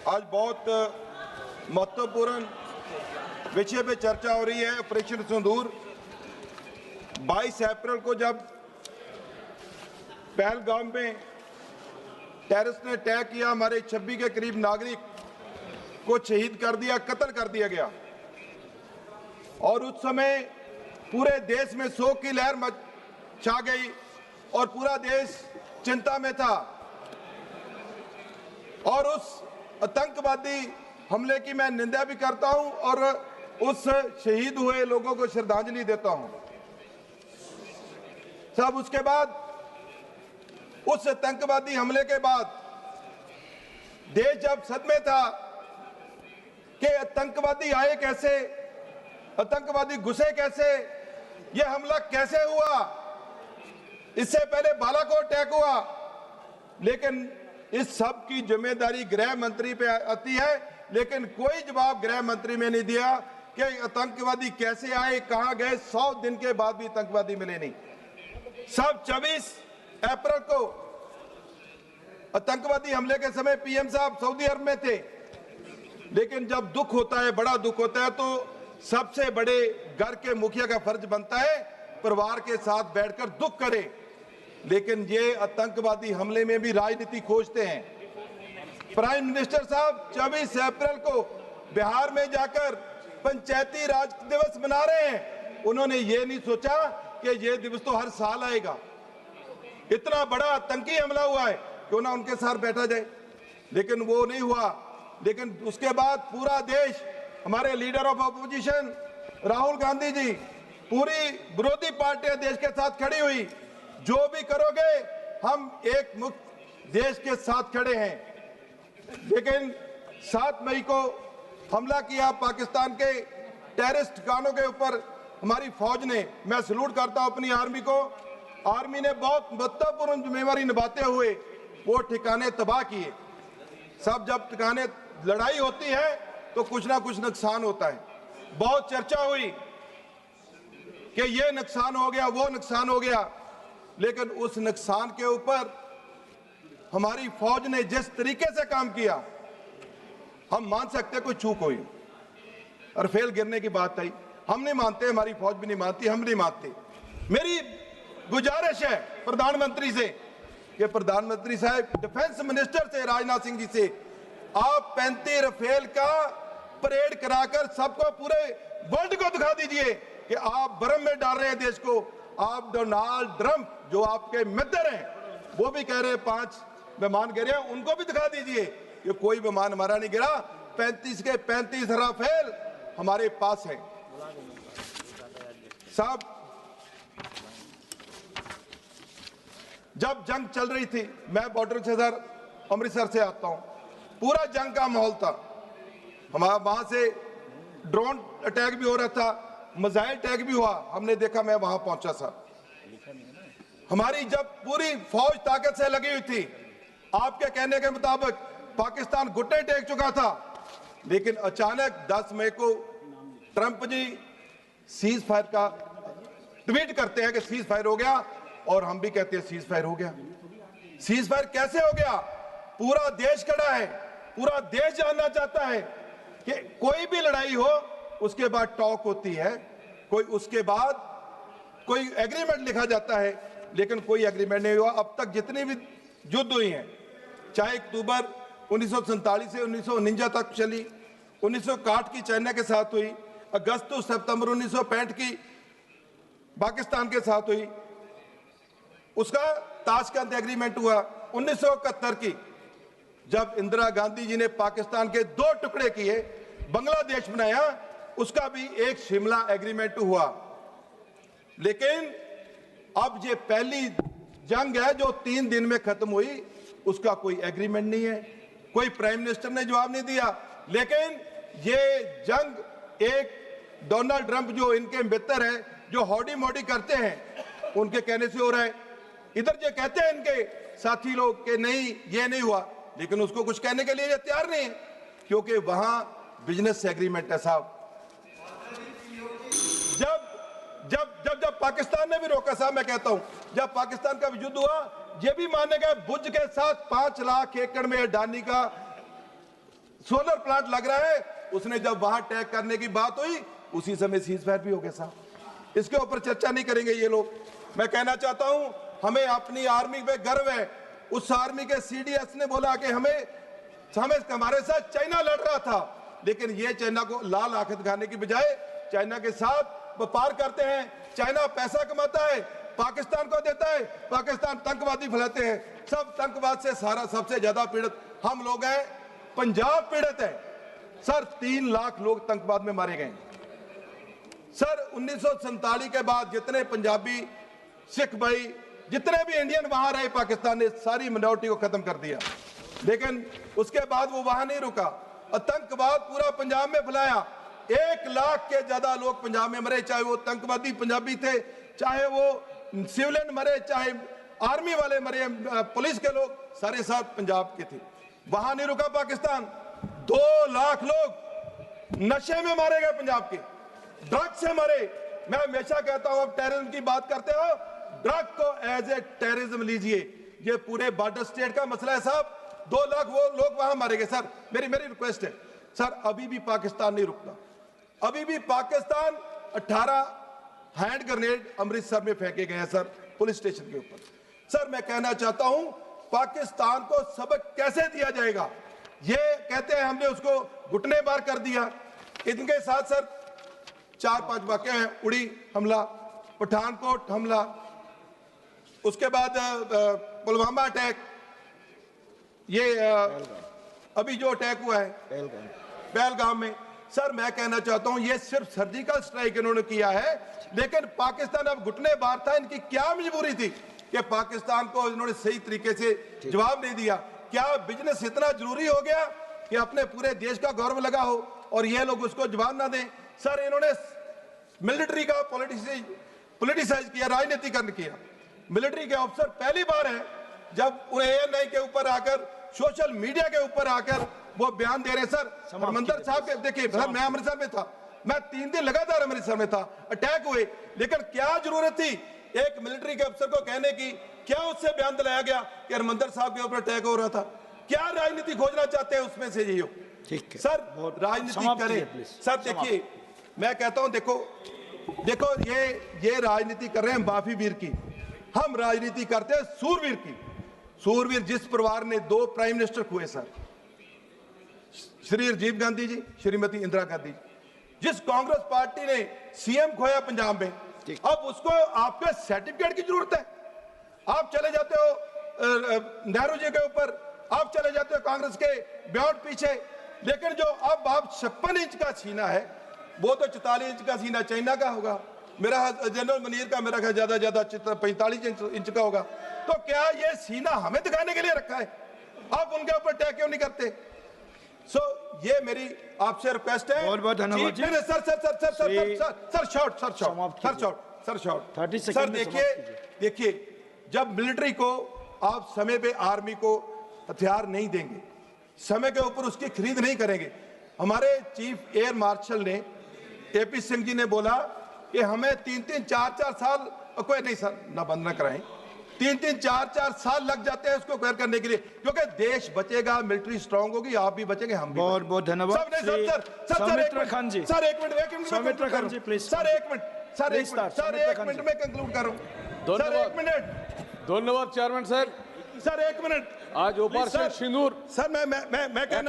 आज बहुत महत्वपूर्ण विषय पे चर्चा हो रही है। ऑपरेशन सिंदूर 22 अप्रैल को जब पहलगाम में टेररिस्ट ने अटैक किया, हमारे 26 के करीब नागरिक को शहीद कर दिया, कत्ल कर दिया गया और उस समय पूरे देश में शोक की लहर छा गई और पूरा देश चिंता में था। और उस आतंकवादी हमले की मैं निंदा भी करता हूं और उस शहीद हुए लोगों को श्रद्धांजलि देता हूं। सब उसके बाद उस आतंकवादी हमले के बाद देश जब सदमे था कि आतंकवादी आए कैसे, आतंकवादी घुसे कैसे, यह हमला कैसे हुआ। इससे पहले बालाकोट अटैक हुआ, लेकिन इस सब की जिम्मेदारी गृह मंत्री पे आती है, लेकिन कोई जवाब गृह मंत्री ने नहीं दिया कि आतंकवादी कैसे आए, कहां गए। 100 दिन के बाद भी आतंकवादी मिले नहीं। सब 24 अप्रैल को आतंकवादी हमले के समय पीएम साहब सऊदी अरब में थे, लेकिन जब दुख होता है, बड़ा दुख होता है, तो सबसे बड़े घर के मुखिया का फर्ज बनता है परिवार के साथ बैठकर दुख करे। लेकिन ये आतंकवादी हमले में भी राजनीति खोजते हैं। प्राइम मिनिस्टर साहब 24 अप्रैल को बिहार में जाकर पंचायती राज दिवस मना रहे हैं। उन्होंने ये नहीं सोचा कि ये दिवस तो हर साल आएगा। इतना बड़ा आतंकी हमला हुआ है, क्यों ना उनके साथ बैठा जाए, लेकिन वो नहीं हुआ। लेकिन उसके बाद पूरा देश, हमारे leader of opposition Rahul Gandhi ji, पूरी विरोधी पार्टियां देश के साथ खड़ी हुई। जो भी करोगे हम एक मुक्त देश के साथ खड़े हैं। लेकिन 7 मई को हमला किया पाकिस्तान के टेररिस्ट ठिकानों के ऊपर हमारी फौज ने। मैं सैल्यूट करता हूं अपनी आर्मी को। आर्मी ने बहुत महत्वपूर्ण जिम्मेवारी निभाते हुए वो ठिकाने तबाह किए। सब जब ठिकाने लड़ाई होती है तो कुछ ना कुछ नुकसान होता है। बहुत चर्चा हुई कि ये नुकसान हो गया, वो नुकसान हो गया, लेकिन उस नुकसान के ऊपर हमारी फौज ने जिस तरीके से काम किया, हम मान सकते कोई चूक हुई और फेल गिरने की बात आई। हम नहीं मानते, हमारी फौज भी नहीं मानती, हम नहीं मानते। मेरी गुजारिश है प्रधानमंत्री से कि प्रधानमंत्री साहब डिफेंस मिनिस्टर से राजनाथ सिंह जी से आप 35 राफेल का परेड कराकर सबको पूरे वर्ल्ड को दिखा दीजिए कि आप भ्रम में डाल रहे हैं देश को। आप डोनाल्ड ट्रंप जो आपके मित्र हैं, वो भी कह रहे हैं 5 विमान गिरे, उनको भी दिखा दीजिए कि कोई विमान हमारा नहीं गिरा। 35 के 35 राफेल हमारे पास है। साहब, जब जंग चल रही थी, मैं बॉर्डर से अमृतसर से आता हूं, पूरा जंग का माहौल था। हमारा वहां से ड्रोन अटैक भी हो रहा था, मिसाइल अटैक भी हुआ, हमने देखा। मैं वहां पहुंचा था। हमारी जब पूरी फौज ताकत से लगी हुई थी, आपके कहने के मुताबिक पाकिस्तान घुटने टेक चुका था, लेकिन अचानक 10 मई को ट्रंप जी सीज फायर का ट्वीट करते हैं कि सीज फायर हो गया, और हम भी कहते हैं सीज फायर हो गया। सीज फायर कैसे हो गया? पूरा देश खड़ा है, पूरा देश जानना चाहता है कि कोई भी लड़ाई हो उसके बाद टॉक होती है, कोई उसके बाद कोई एग्रीमेंट लिखा जाता है, लेकिन कोई एग्रीमेंट नहीं हुआ। अब तक जितनी भी युद्ध हुई हैं, चाहे अक्टूबर 1947 से 1949 तक चली, 1961 की चाइना के साथ हुई, अगस्त तो सितंबर 1965 की पाकिस्तान के साथ हुई, उसका ताशकंद एग्रीमेंट हुआ 1971 की, जब इंदिरा गांधी जी ने पाकिस्तान के 2 टुकड़े किए, बांग्लादेश बनाया, उसका भी एक शिमला एग्रीमेंट हुआ। लेकिन अब ये पहली जंग है जो 3 दिन में खत्म हुई, उसका कोई एग्रीमेंट नहीं है, कोई प्राइम मिनिस्टर ने जवाब नहीं दिया। लेकिन ये जंग एक डोनाल्ड ट्रंप जो इनके मित्र हैं, जो हौडी मोडी करते हैं, उनके कहने से हो रहा है। इधर ये कहते हैं इनके साथी लोग कि नहीं ये नहीं हुआ, लेकिन उसको कुछ कहने के लिए ये तैयार नहीं है, क्योंकि वहां बिजनेस एग्रीमेंट है साहब। जब जब जब जब पाकिस्तान ने भी रोका साहब, मैं कहता हूं जब पाकिस्तान का युद्ध हुआ, ये भी माने गए भुज के साथ 5 लाख एकड़ में अडानी का सोलर प्लांट लग रहा है, उसने जब वहां अटैक करने की बात हुई उसी समय सीज फायर भी हो गया साहब। इसके ऊपर चर्चा नहीं करेंगे ये लोग। मैं कहना चाहता हूं, हमें अपनी आर्मी पे गर्व है। उस आर्मी के सीडीएस ने बोला कि हमारे साथ चाइना लड़ रहा था, लेकिन ये चाइना को लाल आंख दिखाने की बजाय चाइना के साथ व्यापार करते हैं। चाइना पैसा कमाता है, पाकिस्तान को देता है, पाकिस्तान आतंकवादी फैलाते हैं। सब आतंकवाद से सबसे ज्यादा पीड़ित हम लोग हैं। पंजाब पीड़ित है सर, 3 लाख लोग आतंकवाद में मारे गए सर। 1947 के बाद जितने पंजाबी, सिख भाई, जितने भी इंडियन वहां रहे, पाकिस्तान ने सारी मिनोरिटी को खत्म कर दिया। लेकिन उसके बाद वो वहां नहीं रुका, आतंकवाद पूरा पंजाब में फैलाया। 1 लाख के ज्यादा लोग पंजाब में मरे, चाहे वो आतंकवादी पंजाबी थे, चाहे वो सिविलियन मरे, चाहे आर्मी वाले मरे, पुलिस के लोग, सारे साथ पंजाब के थे। वहां नहीं रुका पाकिस्तान। 2 लाख लोग नशे में मारे गए पंजाब के, ड्रग्स से मरे। मैं हमेशा कहता हूं, अब टेररिज्म की बात करते हो, ड्रग को एज ए टेररिज्म लीजिए। ये पूरे बॉर्डर स्टेट का मसला है साहब। 2 लाख वो लोग वहां मारे गए सर। मेरी रिक्वेस्ट है सर, अभी भी पाकिस्तान नहीं रुकता। अभी भी पाकिस्तान 18 हैंड ग्रेनेड अमृतसर में फेंके गए हैं सर, पुलिस स्टेशन के ऊपर। सर मैं कहना चाहता हूं, पाकिस्तान को सबक कैसे दिया जाएगा? ये कहते हैं हमने उसको घुटने बार कर दिया। इनके साथ सर 4-5 वाकये हैं। उड़ी हमला, पठानकोट हमला, उसके बाद पुलवामा अटैक, ये अभी जो अटैक हुआ है पहलगाम में। सर मैं कहना चाहता हूं, ये सिर्फ सर्जिकल स्ट्राइक इन्होंने किया है, लेकिन पाकिस्तान अब घुटने बार था। इनकी क्या मजबूरी थी कि पाकिस्तान को इन्होंने सही तरीके से जवाब नहीं दिया? क्या बिजनेस इतना जरूरी हो गया कि अपने पूरे देश का गौरव लगा हो और ये लोग उसको जवाब ना दें? सर इन्होंने मिलिट्री का पॉलिटिसाइज किया, राजनीतिकरण किया। मिलिट्री के अफसर पहली बार है जब उन्हें ANI के ऊपर आकर, सोशल मीडिया के ऊपर आकर वो बयान दे रहे हैं। सर हरमंदर साहब के देखिए सर, मैं अमृतसर में था, मैं 3 दिन लगातार अमृतसर में था, अटैक हुए, लेकिन क्या जरूरत थी एक मिलिट्री के अफसर को कहने की? क्या उससे बयान दिलाया गया कि हरमंदर साहब के ऊपर अटैक हो रहा था? क्या राजनीति खोजना चाहते हैं उसमें से? ये ठीक है सर, राजनीति करें सर। देखिए मैं कहता हूं, देखो ये राजनीति कर रहे हैं माफी वीर की, हम राजनीति करते हैं सूरवीर की। सूरवीर जिस परिवार ने 2 प्राइम मिनिस्टर हुए सर, श्री राजीव गांधी जी, श्रीमती इंदिरा गांधी, जिस कांग्रेस पार्टी ने CM खोया पंजाब में, अब उसको आपके सर्टिफिकेट की जरूरत है? आप चले जाते हो नेहरू जी के ऊपर, आप चले जाते हो कांग्रेस के ब्यॉन्ड पीछे, लेकिन जो अब आप 56 इंच का सीना है, वो तो 44 इंच का सीना चाइना का होगा। मेरा जनरल मनीर का मेरा ख्याल ज्यादा 45 इंच का होगा। तो क्या ये सीना हमें दिखाने के लिए रखा है? आप उनके ऊपर अटैक क्यों नहीं करते? ये मेरी आपसे रिक्वेस्ट है। बहुत धन्यवाद जी। सर देखिए जब मिलिट्री को आप समय पे आर्मी को हथियार नहीं देंगे, समय के ऊपर उसकी खरीद नहीं करेंगे। हमारे चीफ एयर मार्शल ने AP सिंह जी ने बोला कि हमें 3-3, 4-4 साल, कोई नहीं सर ना बंद न कराएं, 3-3, 4-4 साल लग जाते हैं उसको क्लियर करने के लिए, क्योंकि देश बचेगा, मिलिट्री स्ट्रांग होगी, आप भी बचेंगे, हम भी। बहुत धन्यवाद सौमित्र खान जी। सर एक मिनट प्लीज। सर एक मिनट में कंक्लूड करूं। सर एक मिनट। धन्यवाद चेयरमैन सर। सर एक मिनट। आज ओपरेशन सिंदूर सर मैं कहना